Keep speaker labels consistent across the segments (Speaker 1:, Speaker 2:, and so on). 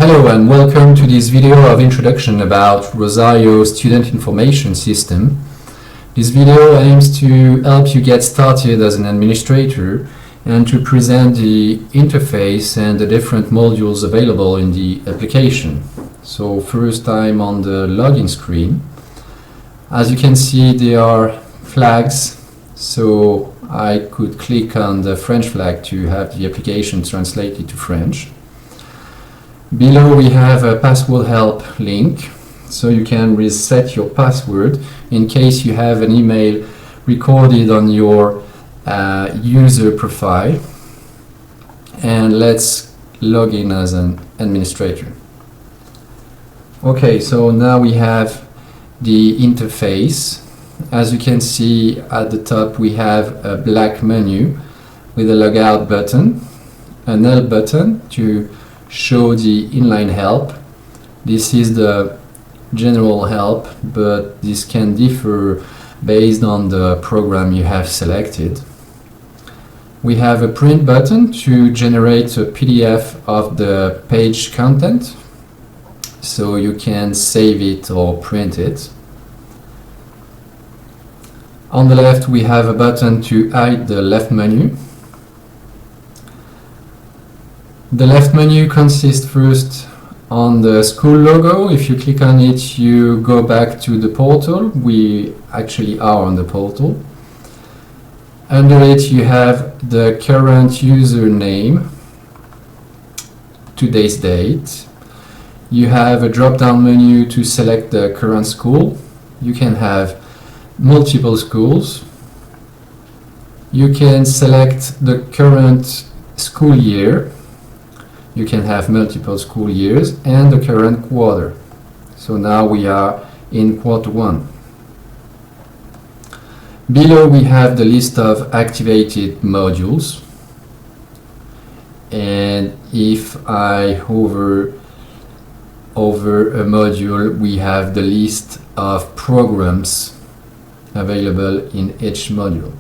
Speaker 1: Hello and welcome to this video of introduction about Rosario Student Information System. This video aims to help you get started as an administrator and to present the interface and the different modules available in the application. So first I'm on the login screen. As you can see, there are flags, so I could click on the French flag to have the application translated to French. Below we have a password help link, so you can reset your password in case you have an email recorded on your user profile. And let's log in as an administrator. Okay, so now we have the interface. As you can see at the top, we have a black menu with a logout button, an L button to show the inline help. This is the general help, but this can differ based on the program you have selected. We have a print button to generate a PDF of the page content, so you can save it or print it. On the left we have a button to hide the left menu. The left menu consists first on the school logo. If you click on it, you go back to the portal. We actually are on the portal. Under it you have the current username, today's date. You have a drop-down menu to select the current school. You can have multiple schools. You can select the current school year. You can have multiple school years and the current quarter. So now we are in quarter 1. Below we have the list of activated modules, and if I hover over a module, we have the list of programs available in each module.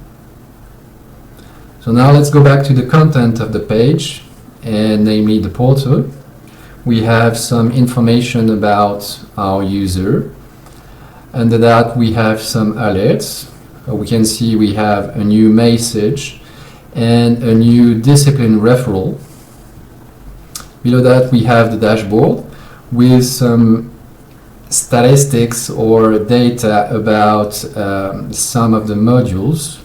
Speaker 1: So now let's go back to the content of the page, and namely the portal. We have some information about our user. Under that we have some alerts. We can see we have a new message and a new discipline referral. Below that we have the dashboard with some statistics or data about some of the modules.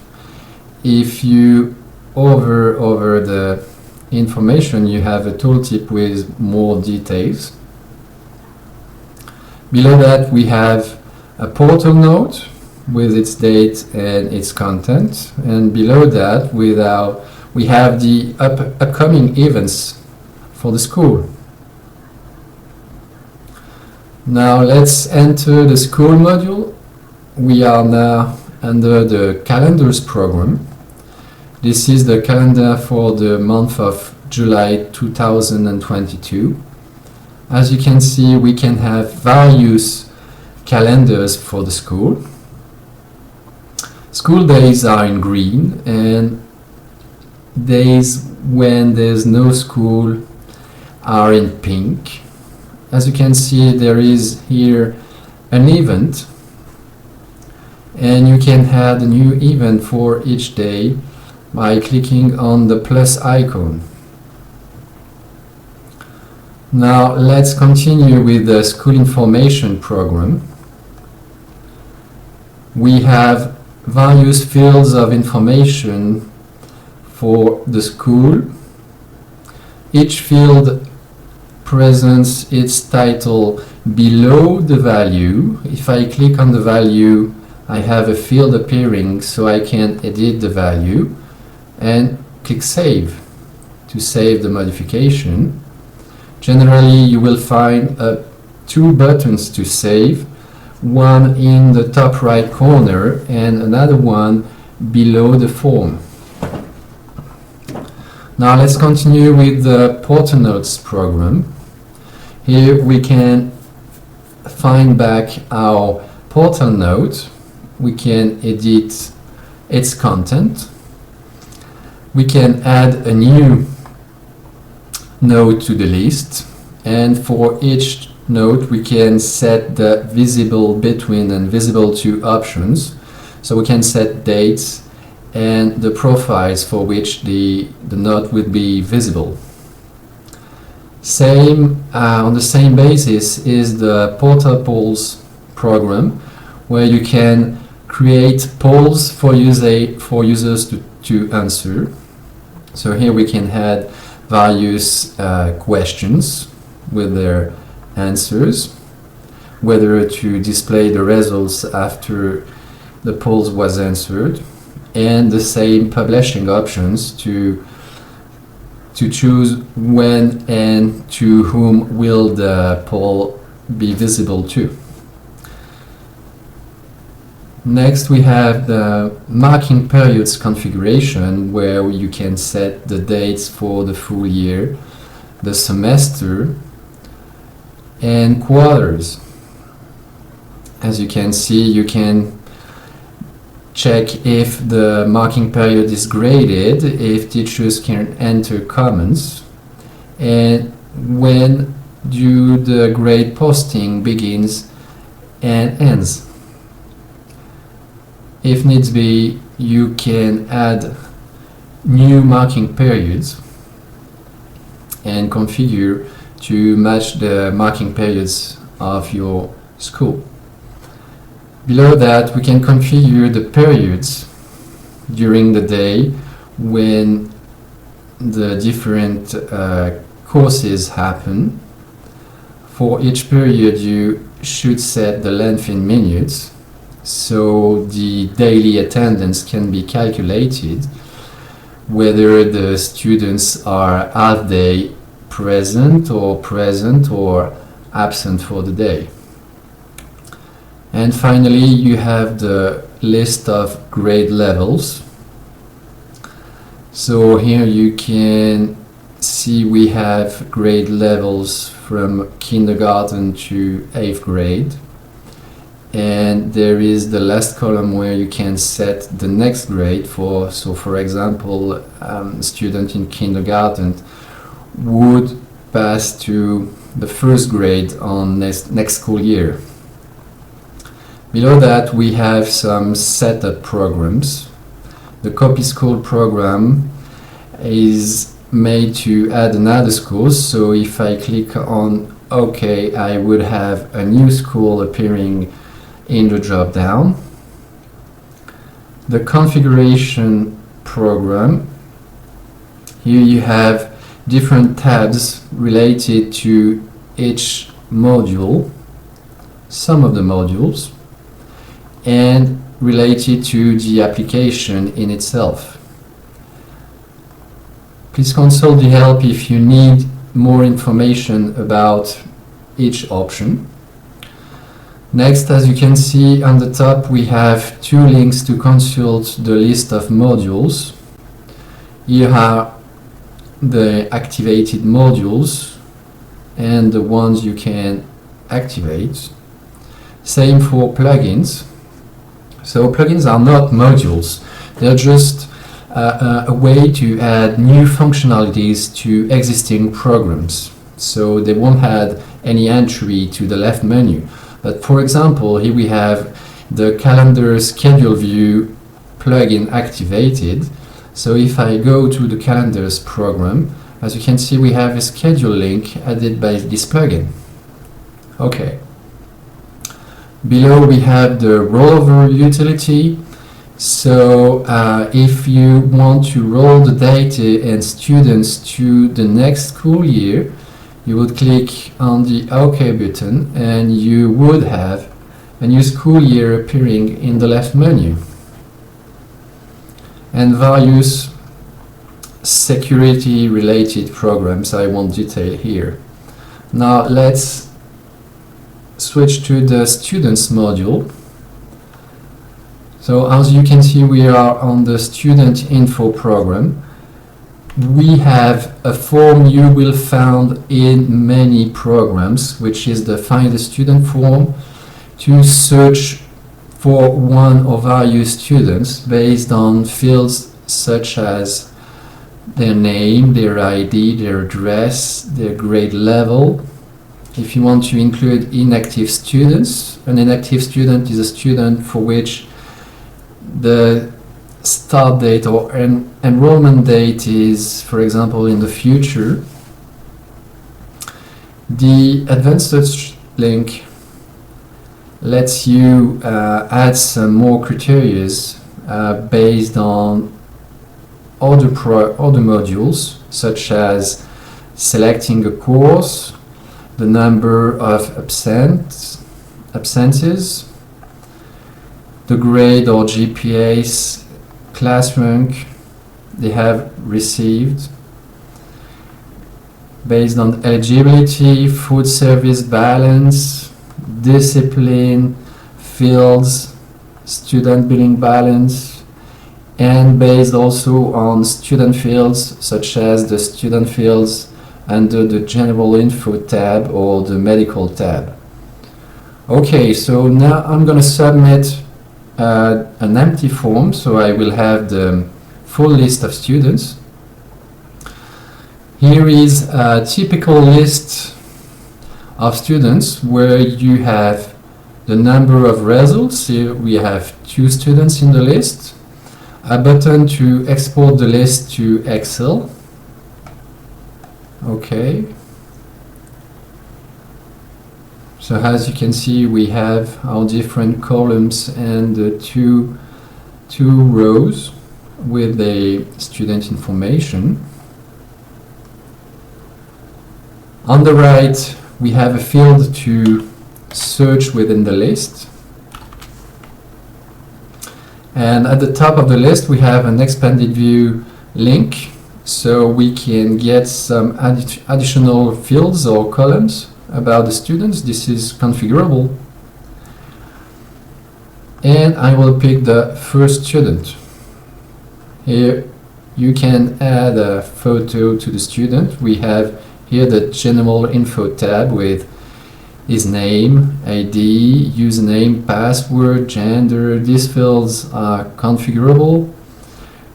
Speaker 1: If you hover over the information, you have a tooltip with more details. Below that we have a portal note with its date and its content, and below that we have the upcoming events for the school. Now let's enter the school module. We are now under the calendars program. This is the calendar for the month of July 2022. As you can see, we can have various calendars for the school. School days are in green, and days when there's no school are in pink. As you can see, there is here an event, and you can add a new event for each day by clicking on the plus icon. Now let's continue with the school information program. We have various fields of information for the school. Each field presents its title below the value. If I click on the value, I have a field appearing, so I can edit the value and click save to save the modification. Generally you will find two buttons to save, one in the top right corner and another one below the form. Now let's continue with the portal notes program. Here we can find back our portal note. We can edit its content. We can add a new note to the list, And for each node, we can set the visible between and visible to options. So we can set dates and the profiles for which the node will be visible. On the same basis is the portal polls program, where you can create polls for users to answer. So here we can add various questions with their answers, whether to display the results after the polls was answered, and the same publishing options to choose when and to whom will the poll be visible to. Next, we have the marking periods configuration, where you can set the dates for the full year, the semester, and quarters. As you can see, you can check if the marking period is graded, if teachers can enter comments, and when the grade posting begins and ends. If needs be, you can add new marking periods and configure to match the marking periods of your school. Below that, we can configure the periods during the day when the different courses happen. For each period, you should set the length in minutes, so the daily attendance can be calculated, whether the students are half day present or absent for the day. And finally, you have the list of grade levels. So here you can see we have grade levels from kindergarten to 8th grade. And there is the last column where you can set the next grade for, so for example, a student in kindergarten would pass to the first grade on next school year. Below that, we have some setup programs. The Copy School program is made to add another school, so if I click on OK, I would have a new school appearing in the drop down. The configuration program, here you have different tabs related to each module, some of the modules, and related to the application in itself. Please consult the help if you need more information about each option. Next, as you can see on the top, we have two links to consult the list of modules. Here are the activated modules and the ones you can activate. Same for plugins. So plugins are not modules, they're just a way to add new functionalities to existing programs. So they won't add any entry to the left menu. But for example, here we have the calendar schedule view plugin activated. So if I go to the calendars program, as you can see, we have a schedule link added by this plugin. Okay. Below we have the rollover utility. So if you want to roll the data and students to the next school year, you would click on the OK button and you would have a new school year appearing in the left menu. And various security related programs I won't detail here. Now let's switch to the students module. So as you can see, we are on the student info program. We have a form you will find in many programs, which is the Find a Student form, to search for one or various students based on fields such as their name, their ID, their address, their grade level, if you want to include inactive students. An inactive student is a student for which the start date or enrollment date is, for example, in the future. The advanced search link lets you add some more criteria based on other modules, such as selecting a course, the number of absences, the grade or GPA's class rank they have received, based on eligibility, food service balance, discipline, fields, student billing balance, and based also on student fields such as the student fields under the general info tab or the medical tab. Okay, so now I'm going to submit an empty form, so I will have the full list of students. Here is a typical list of students where you have the number of results. Here we have 2 students in the list, a button to export the list to Excel. Okay. So as you can see, we have our different columns and the two rows with the student information. On the right, we have a field to search within the list. And at the top of the list, we have an expanded view link, so we can get some additional fields or columns about the students. This is configurable. And I will pick the first student. Here you can add a photo to the student. We have here the general info tab with his name, ID, username, password, gender. These fields are configurable.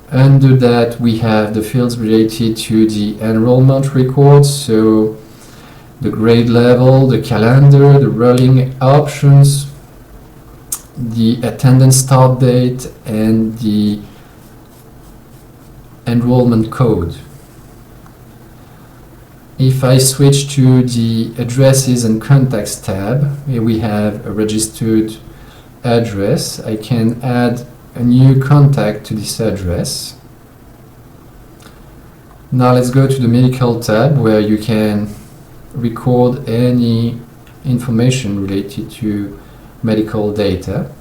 Speaker 1: Under that we have the fields related to the enrollment records, so the grade level, the calendar, the rolling options, the attendance start date, and the enrollment code. If I switch to the addresses and contacts tab, here we have a registered address. I can add a new contact to this address. Now let's go to the medical tab, where you can record any information related to medical data.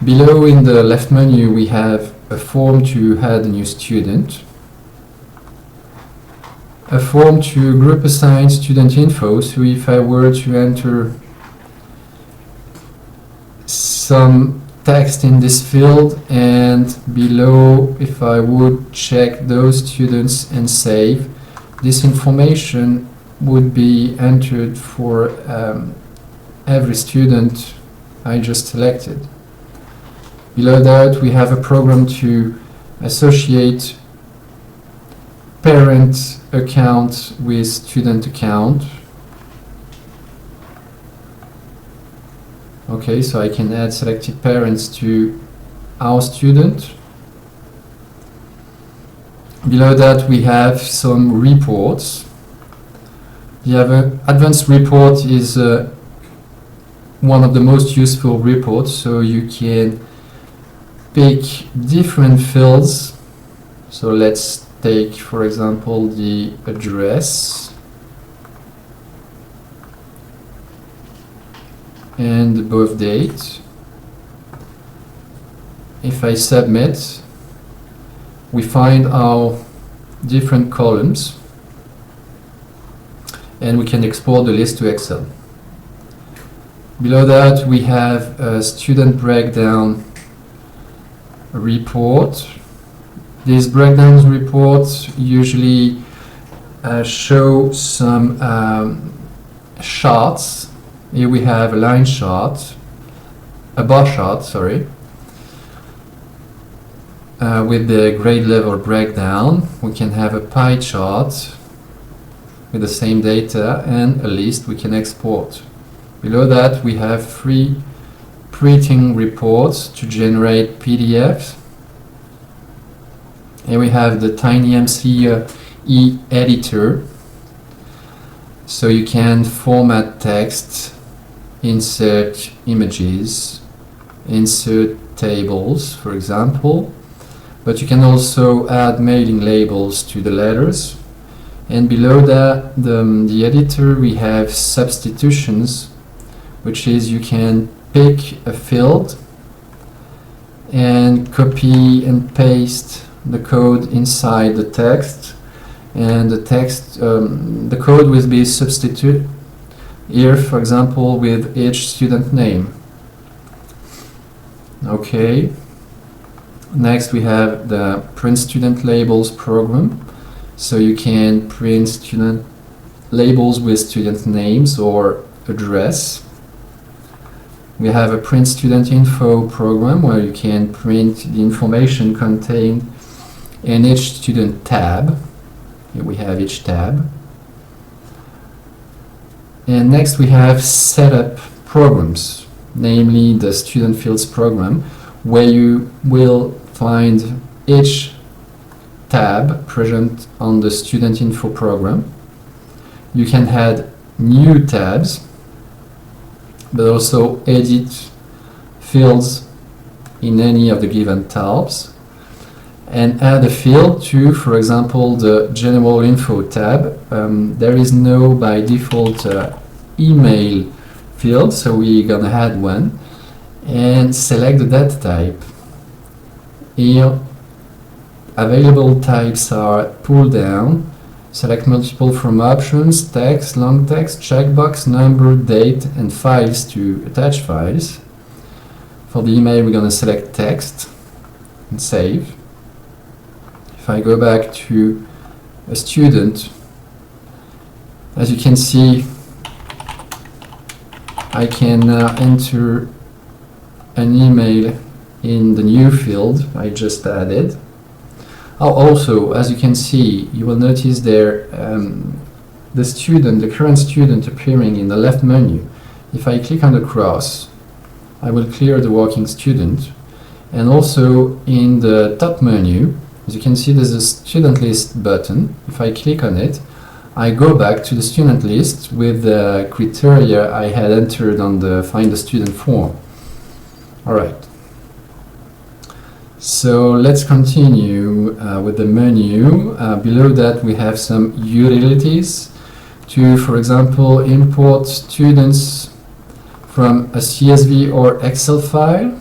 Speaker 1: Below in the left menu we have a form to add a new student, a form to group assign student info. So if I were to enter some text in this field, and below if I would check those students and save, this information would be entered for every student I just selected. Below that we have a program to associate parent account with student account. Okay, so I can add selected parents to our student. Below that we have some reports. The advanced report is one of the most useful reports, so you can pick different fields. So let's take, for example, the address and the birth date. If I submit, we find our different columns, and we can export the list to Excel. Below that we have a student breakdown report. These breakdowns reports usually show some charts. Here we have a line chart, a bar chart, sorry, with the grade level breakdown. We can have a pie chart, with the same data and a list we can export. Below that we have free printing reports to generate PDFs. And we have the TinyMC e-editor, so you can format text, insert images, insert tables, for example, but you can also add mailing labels to the letters. And below that, the editor, we have substitutions, which is you can pick a field and copy and paste the code inside the text, and the text, the code will be substituted here, for example, with each student name. Okay. Next we have the print student labels program, so you can print student labels with student names or address. We have a print student info program where you can print the information contained in each student tab. Here we have each tab. And next we have setup programs, namely the student fields program, where you will find each tab present on the student info program. You can add new tabs, but also edit fields in any of the given tabs, and add a field to, for example, the general info tab. There is no by default email field, so we're gonna add one, and select the data type. Here available types are pull down, select multiple from options, text, long text, checkbox, number, date, and files to attach files. For the email we're going to select text and save. If I go back to a student, as you can see, I can enter an email in the new field I just added. Also, as you can see, you will notice there the current student appearing in the left menu. If I click on the cross, I will clear the working student. And also in the top menu, as you can see, there's a student list button. If I click on it, I go back to the student list with the criteria I had entered on the Find a Student form. Alright. So let's continue with the menu. Below that we have some utilities to, for example, import students from a CSV or Excel file,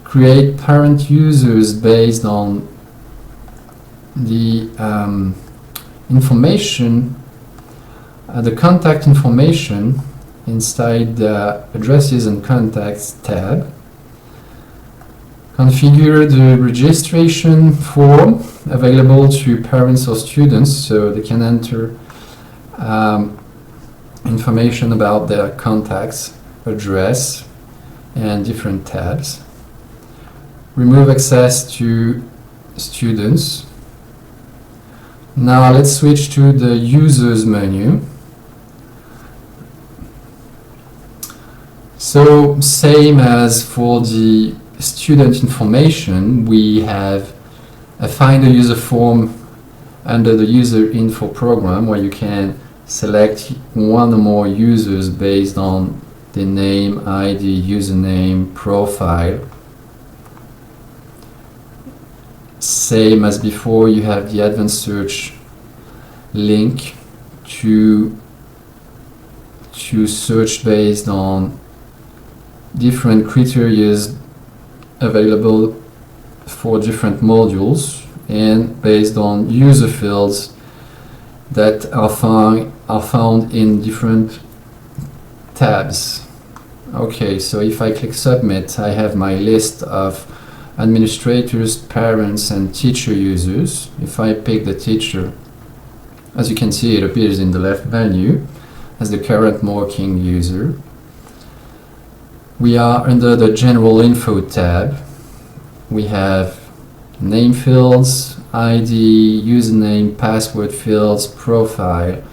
Speaker 1: create parent users based on the information, the contact information inside the addresses and contacts tab, configure the registration form available to parents or students so they can enter information about their contacts, address, and different tabs. Remove access to students. Now let's switch to the users menu. So same as for the student information, we have a find a user form under the user info program where you can select one or more users based on the name, ID, username, profile. Same as before, you have the advanced search link to search based on different criteria available for different modules and based on user fields that are found in different tabs. Okay, so if I click submit, I have my list of administrators, parents, and teacher users. If I pick the teacher, as you can see, it appears in the left menu as the current working user. We are under the general info tab. We have name fields, ID, username, password fields, profile,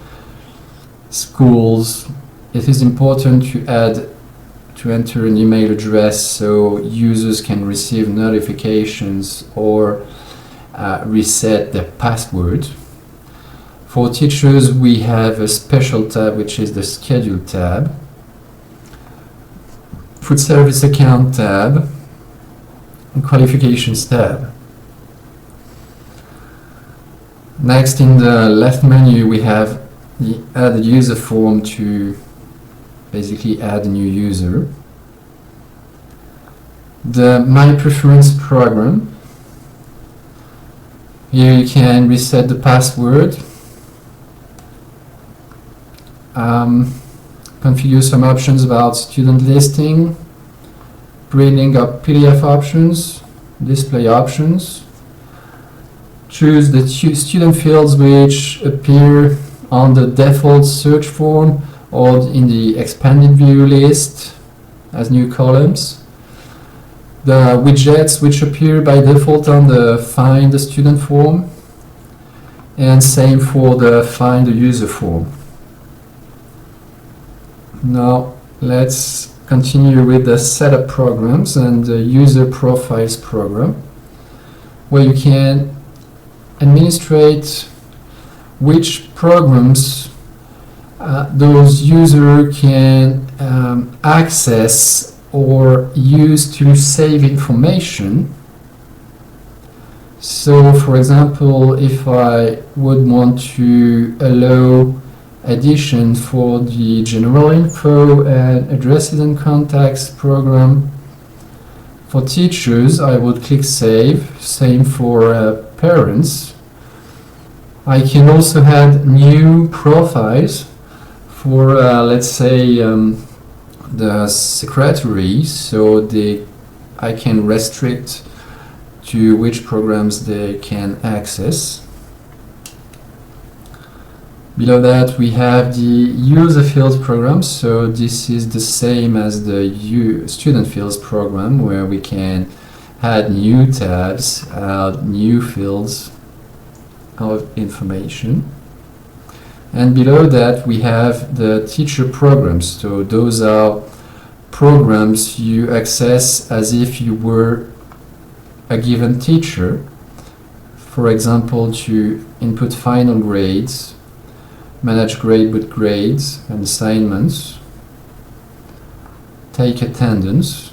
Speaker 1: schools. It is important to enter an email address so users can receive notifications or reset their password. For teachers, we have a special tab, which is the Schedule tab, Food Service Account tab, and Qualifications tab. Next, in the left menu, we have the Add a User form to basically add a new user. The My Preference program. Here you can reset the password, configure some options about student listing, printing up PDF options, display options, choose the student fields which appear on the default search form or in the expanded view list as new columns, the widgets which appear by default on the Find a Student form, and same for the Find a User form. Now let's continue with the Setup programs and the User Profiles program, where you can administrate which programs those users can access or use to save information. So, for example, if I would want to allow addition for the general info and addresses and contacts program for teachers, I would click Save. Same for parents. I can also add new profiles for, let's say, the secretary, so I can restrict to which programs they can access. Below that we have the User Fields program, so this is the same as the Student Fields program, where we can add new tabs, add new fields of information. And below that we have the teacher programs, so those are programs you access as if you were a given teacher. For example, to input final grades, manage gradebook grades and assignments, take attendance,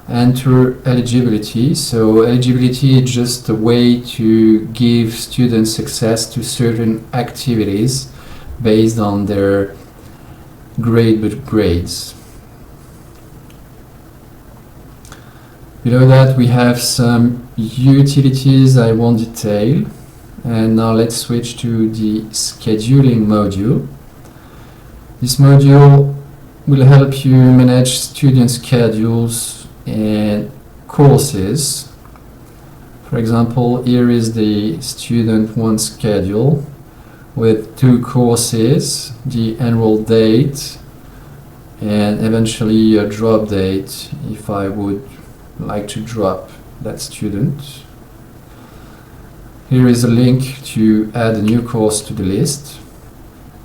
Speaker 1: enter eligibility. So eligibility is just a way to give students access to certain activities based on their gradebook grades. Below that we have some utilities I won't detail. And now let's switch to the scheduling module. This module will help you manage student schedules and courses. For example, here is the student one schedule with 2 courses, the enroll date and eventually a drop date if I would like to drop that student. Here is a link to add a new course to the list,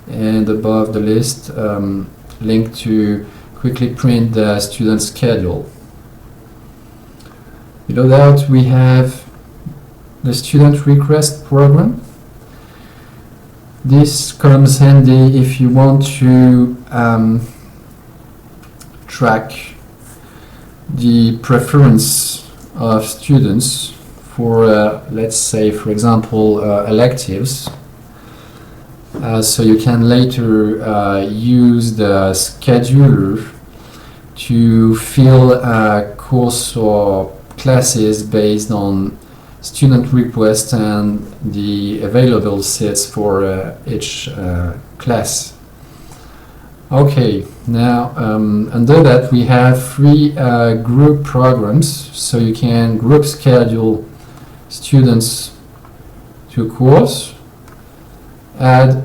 Speaker 1: and above the list link to quickly print the student schedule. Below that we have the student request program. This comes handy if you want to track the preference of students for, let's say, for example, electives. So you can later use the scheduler to fill a course or classes based on student requests and the available seats for each class. Okay, now under that we have 3 group programs, so you can group schedule students to a course, add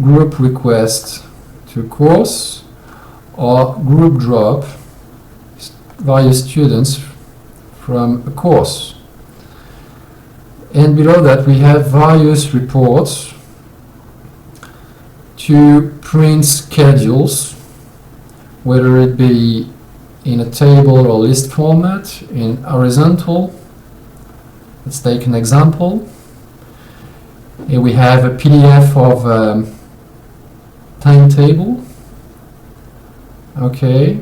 Speaker 1: group request to a course, or group drop various students from a course. And below that we have various reports to print schedules, whether it be in a table or list format, in horizontal. Let's take an example. Here we have a PDF of timetable. Okay.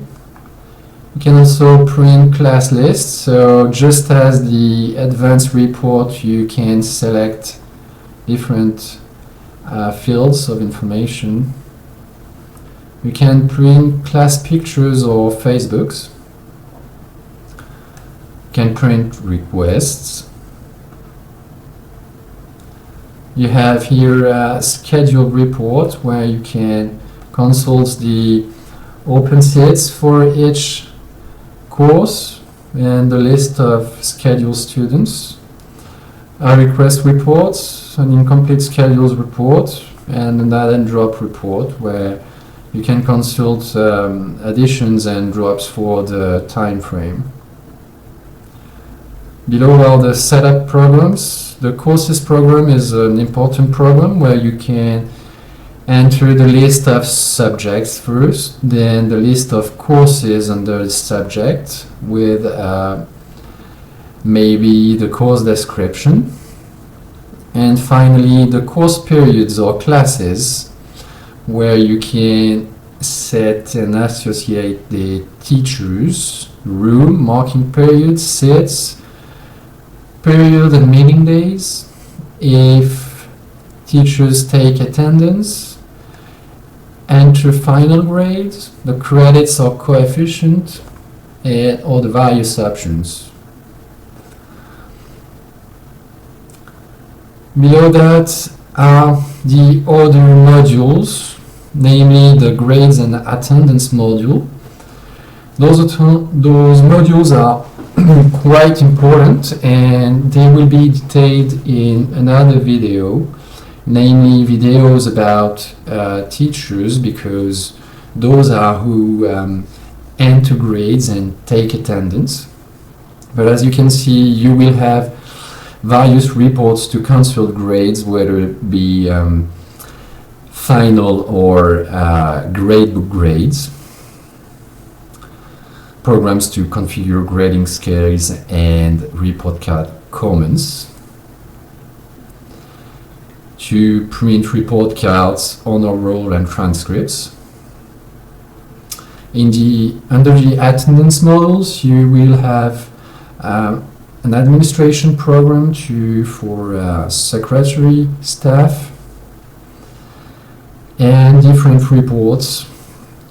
Speaker 1: You can also print class lists. So just as the advanced report, you can select different fields of information. You can print class pictures or Facebooks. You can print requests. You have here a scheduled report where you can consult the open seats for each course and the list of scheduled students. A request report, an incomplete schedules report, and an add and drop report where you can consult additions and drops for the time frame. Below are the setup programs. The courses program is an important program where you can enter the list of subjects first, then the list of courses under the subject with maybe the course description, and finally the course periods or classes where you can set and associate the teachers, room, marking periods, seats, period and meeting days, if teachers take attendance, enter final grades, the credits or coefficient, and all the various options. Below that are the other modules, namely the grades and attendance module. Those modules are quite important, and they will be detailed in another video, namely videos about teachers, because those are who enter grades and take attendance. But as you can see, you will have various reports to consult grades, whether it be final or gradebook grades, programs to configure grading scales and report card comments, to print report cards, honor roll and transcripts. Under the attendance models, you will have an administration program for secretary staff, and different reports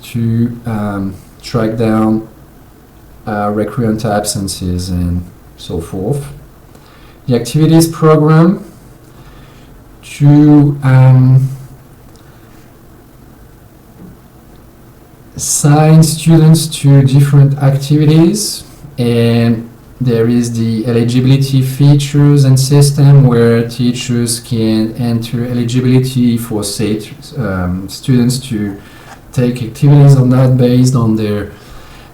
Speaker 1: to track down recurrent absences and so forth. The activities program to assign students to different activities, and there is the eligibility features and system where teachers can enter eligibility for students to take activities or not based on their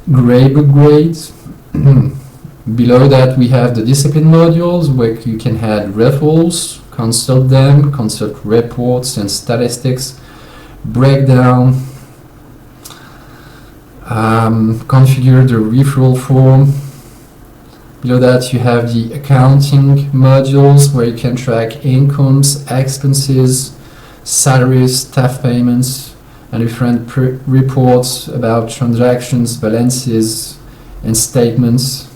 Speaker 1: gradebook grades. Below that we have the discipline modules where you can add referrals, consult them, consult reports and statistics, breakdown, configure the referral form. Below that you have the accounting modules where you can track incomes, expenses, salaries, staff payments, and different reports about transactions, balances, and statements.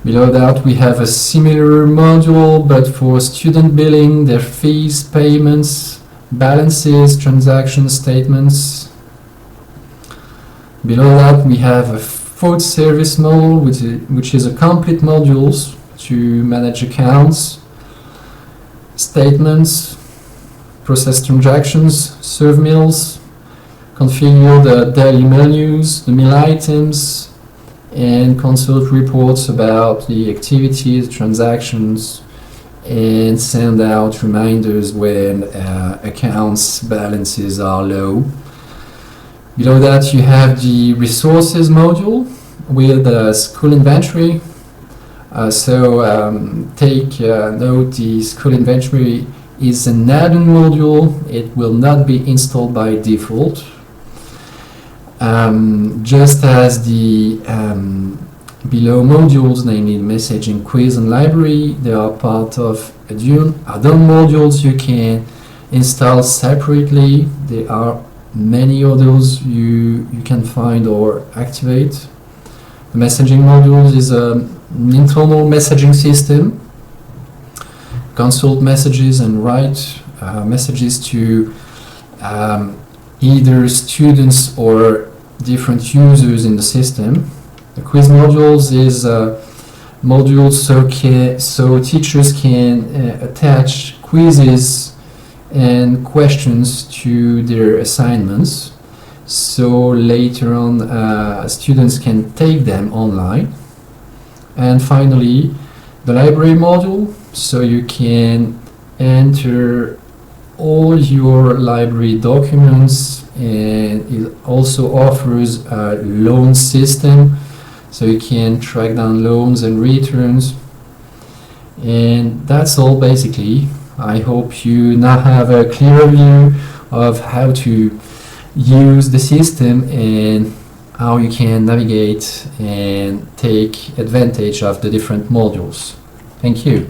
Speaker 1: Below that we have a similar module but for student billing, their fees, payments, balances, transaction statements. Below that we have a food service module which is a complete modules to manage accounts, statements, process transactions, serve meals, configure the daily menus, the meal items, and consult reports about the activities, transactions, and send out reminders when accounts balances are low. Below that you have the resources module with the school inventory, Take note, the school inventory is an add-on module. It will not be installed by default. Just as the below modules, namely messaging, quiz, and library, they are part of add-on modules you can install separately. There are many others you can find or activate. The messaging modules is an internal messaging system. Consult messages and write messages to either students or different users in the system. The quiz modules is modules so teachers can attach quizzes and questions to their assignments, so later on students can take them online. And finally, the library module, so you can enter all your library documents, and it also offers a loan system, so you can track down loans and returns. And that's all basically. I hope you now have a clear view of how to use the system and how you can navigate and take advantage of the different modules. Thank you.